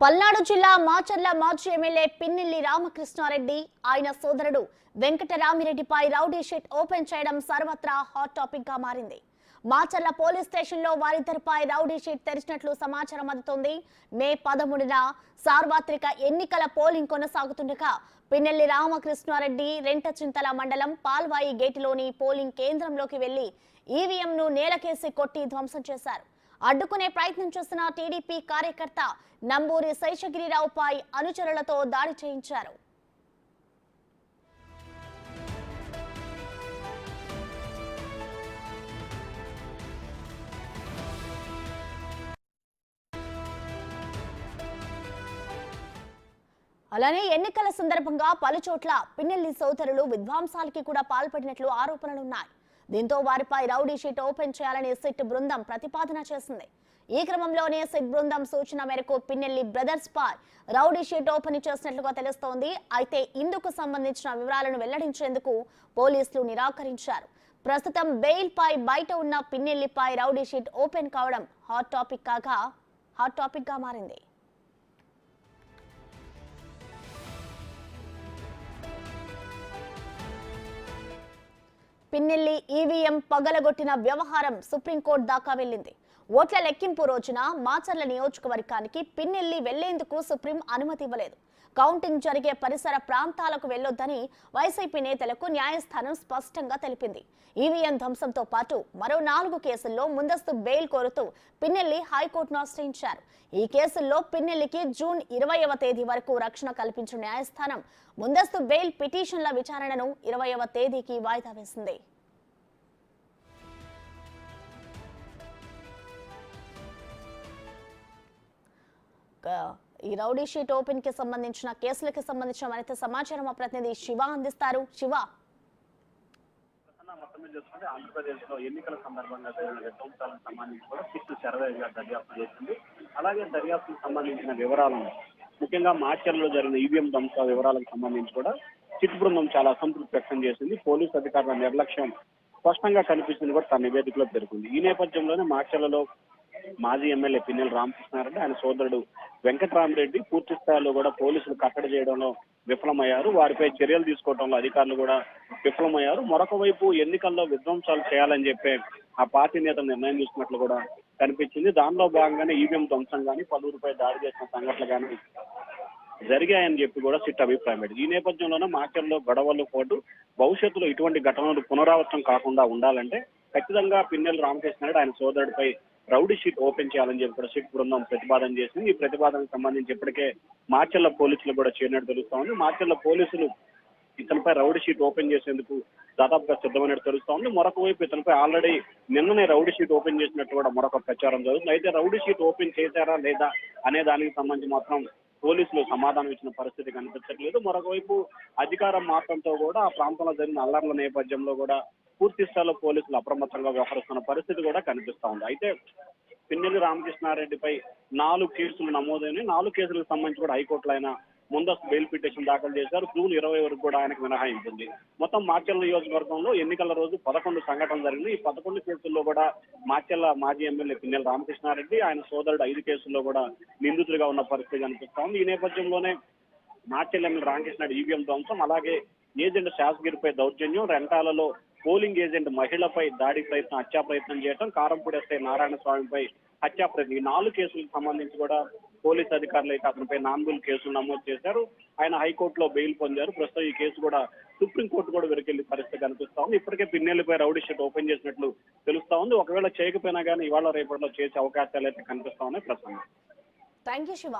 పల్నాడు జిల్లా మాచర్ల మాజీ ఎమ్మెల్యే పిన్నెల్లి రామకృష్ణారెడ్డి ఆయన సోదరుడు వెంకటరామిరెడ్డిపై రౌడీ షీట్ ఓపెన్ చేయడం సర్వత్రా హాట్ టాపిక్ గా మారింది. మాచర్ల పోలీస్ స్టేషన్ లో వారిద్దరిపై రౌడీ షీట్ తెరిచినట్లు సమాచారం అందుతోంది. మే 13న సార్వత్రిక ఎన్నికల పోలింగ్ కొనసాగుతుండగా పిన్నెల్లి రామకృష్ణారెడ్డి రెంటచింతల మండలం పాల్వాయి గేటులోని పోలింగ్ కేంద్రంలోకి వెళ్లి ఈవీఎంను నేలకేసి కొట్టి ధ్వంసం చేశారు. అడ్డుకునే ప్రయత్నం చేసిన టీడీపీ కార్యకర్త నంబూరి శేషగిరిరావుపై అనుచరులతో దాడి చేయించారు. అలానే ఎన్నికల సందర్భంగా పలుచోట్ల పిన్నెల్లి సోదరులు విధ్వంసాలకి కూడా పాల్పడినట్లు ఆరోపణలున్నాయి. దీంతో వారిపై రౌడీ షీట్ ఓపెన్ చేయాలని సిట్ బృందం ప్రతిపాదన చేసింది. ఈ క్రమంలోనే సిట్ బృందం సూచన మేరకు పిన్నెల్లి బ్రదర్స్ పై రౌడీ షీట్ ఓపెన్ చేసినట్లుగా తెలుస్తోంది. అయితే ఇందుకు సంబంధించిన వివరాలను వెల్లడించేందుకు పోలీసులు నిరాకరించారు. ప్రస్తుతం బెయిల్ పై బయట ఉన్న పిన్నెల్లిపై రౌడీ షీట్ ఓపెన్ కావడం హాట్ టాపిక్ గా మారింది. పిన్నెల్లి ఈవీఎం పగలగొట్టిన వ్యవహారం సుప్రీంకోర్టు దాకా వెళ్లింది. ఓట్ల లెక్కింపు రోజున మాచర్ల నియోజకవర్గానికి పిన్నెల్లి వెళ్లేందుకు సుప్రీం అనుమతి ఇవ్వలేదు. కౌంటింగ్ జరిగే పరిసర ప్రాంతాలకు వెళ్లొద్దని వైసీపీ నేతలకు న్యాయస్థానం స్పష్టంగా తెలిపింది. ఈవీఎం ధ్వంసంతో పాటు మరో 4 కేసుల్లో ముందస్తు బెయిల్ కోరుతూ పిన్నెల్లి హైకోర్టును ఆశ్రయించారు. ఈ కేసుల్లో పిన్నెల్లికి జూన్ 20వ తేదీ వరకు రక్షణ కల్పించిన న్యాయస్థానం ముందస్తు బెయిల్ పిటిషన్ల విచారణను 20వ తేదీకి వాయిదా వేసింది. ఈ రౌడీ షీట్ ఓపెన్ కి సంబంధించిన కేసులకు సంబంధించిన మరింత సమాచారం మా ప్రతినిధి శివ అందిస్తారు. శివ, ఆంధ్రప్రదేశ్ లో ఎన్నికల సందర్భంగా జరిగిన విధ్వంసాలకు సంబంధించి కూడా సిట్ సర్వేగా దర్యాప్తు చేసింది. అలాగే దర్యాప్తుకు సంబంధించిన వివరాలను, ముఖ్యంగా మార్చర్లో జరిగిన ఈవీఎం ధ్వంస వివరాలకు సంబంధించి కూడా సిట్ బృందం చాలా అసంతృప్తి వ్యక్తం చేసింది. పోలీసు అధికారుల నిర్లక్ష్యం స్పష్టంగా కనిపిస్తుంది కూడా తన నివేదికలో పేర్కొంది. ఈ నేపథ్యంలోనే మార్చర్లలో మాజీ ఎమ్మెల్యే పిన్నెల్లి రామకృష్ణారెడ్డి, ఆయన సోదరుడు వెంకటరామిరెడ్డి పూర్తి స్థాయిలో కూడా పోలీసులు కట్టడి చేయడంలో విఫలమయ్యారు. వారిపై చర్యలు తీసుకోవడంలో అధికారులు కూడా విఫలమయ్యారు. మరొక వైపు ఎన్నికల్లో విధ్వంసాలు చేయాలని చెప్పే ఆ పార్టీ నేతలు నిర్ణయం తీసుకున్నట్లు కూడా కనిపించింది. దానిలో భాగంగానే ఈవీఎం ధ్వంసం కానీ, పలువురిపై దాడి చేసిన సంఘటనలు కానీ జరిగాయని చెప్పి కూడా సిట్ అభిప్రాయపడింది. ఈ నేపథ్యంలోనే మార్చర్లో గొడవలు పాటు భవిష్యత్తులో ఇటువంటి ఘటనలు పునరావృతం కాకుండా ఉండాలంటే ఖచ్చితంగా పిన్నెల్లి రామకృష్ణారెడ్డి ఆయన సోదరుడిపై రౌడీ షీట్ ఓపెన్ చేయాలని చెప్పి కూడా సిట్ బృందం ప్రతిపాదన చేసింది. ఈ ప్రతిపాదనకు సంబంధించి ఇప్పటికే మార్చర్ల పోలీసులు కూడా చేరినట్టు తెలుస్తా ఉంది. మార్చర్ల పోలీసులు ఇతనిపై రౌడీ షీట్ ఓపెన్ చేసేందుకు దాదాపుగా సిద్ధమైనట్టు తెలుస్తా ఉంది. మరొక వైపు ఇతనిపై ఆల్రెడీ నిన్ననే రౌడీ షీట్ ఓపెన్ చేసినట్టు కూడా మరొక ప్రచారం జరుగుతుంది. అయితే రౌడీ షీట్ ఓపెన్ చేశారా లేదా అనే దానికి సంబంధించి మాత్రం పోలీసులు సమాధానం ఇచ్చిన పరిస్థితి కనిపించట్లేదు. మరొక వైపు అధికారం మార్చడంతో కూడా ఆ ప్రాంతంలో జరిగిన అల్లర్ల నేపథ్యంలో కూడా పూర్తి స్థాయిలో పోలీసులు అప్రమత్తంగా వ్యవహరిస్తున్న పరిస్థితి కూడా కనిపిస్తా ఉంది. అయితే పిన్నెల్లి రామకృష్ణారెడ్డిపై 4 కేసులు నమోదైన 4 కేసులకు సంబంధించి కూడా హైకోర్టులో ఆయన ముందస్తు బెయిల్ పిటిషన్ దాఖలు చేశారు. జూన్ 20 వరకు కూడా ఆయనకు మినహాయింపు ఉంది. మొత్తం మార్చర్ల నియోజకవర్గంలో ఎన్నికల రోజు 11 సంఘటనలు జరిగింది. ఈ 11 కేసుల్లో కూడా మార్చర్ల మాజీ ఎమ్మెల్యే పిన్నెల్లి రామకృష్ణారెడ్డి, ఆయన సోదరుడు 5 కేసుల్లో కూడా నిందితుడిగా ఉన్న పరిస్థితి కనిపిస్తా ఉంది. ఈ నేపథ్యంలోనే మార్చర్ల ఎమ్మెల్యే రామకృష్ణారెడ్డి ఈవీఎం ధ్వంసం, అలాగే ఏజెంట్ శాసగిరిపై దౌర్జన్యం, రెంటాలలో పోలింగ్ ఏజెంట్ మహిళపై దాడి ప్రయత్నం, హత్యా ప్రయత్నం చేయడం, కారంపూడి ఎస్ఐ నారాయణ స్వామిపై హత్యా ప్రయత్నం, ఈ 4 కేసులకు సంబంధించి కూడా పోలీసు అధికారులు అయితే అతనిపై నాన్-బెయిల్ కేసులు నమోదు చేశారు. ఆయన హైకోర్టులో బెయిల్ పొందారు. ప్రస్తుతం ఈ కేసు కూడా సుప్రీంకోర్టు కూడా వెనకెళ్లే పరిస్థితి కనిపిస్తా ఉంది. ఇప్పటికే పిన్నెల్లిపై రౌడీ షీట్ ఓపెన్ చేసినట్లు తెలుస్తా ఉంది. ఒకవేళ చేయకపోయినా కానీ ఇవాళ రేపట్లో చేసే అవకాశాలు అయితే కనిపిస్తా ఉన్నాయి. ప్రస్తుతం థ్యాంక్ యూ శివ.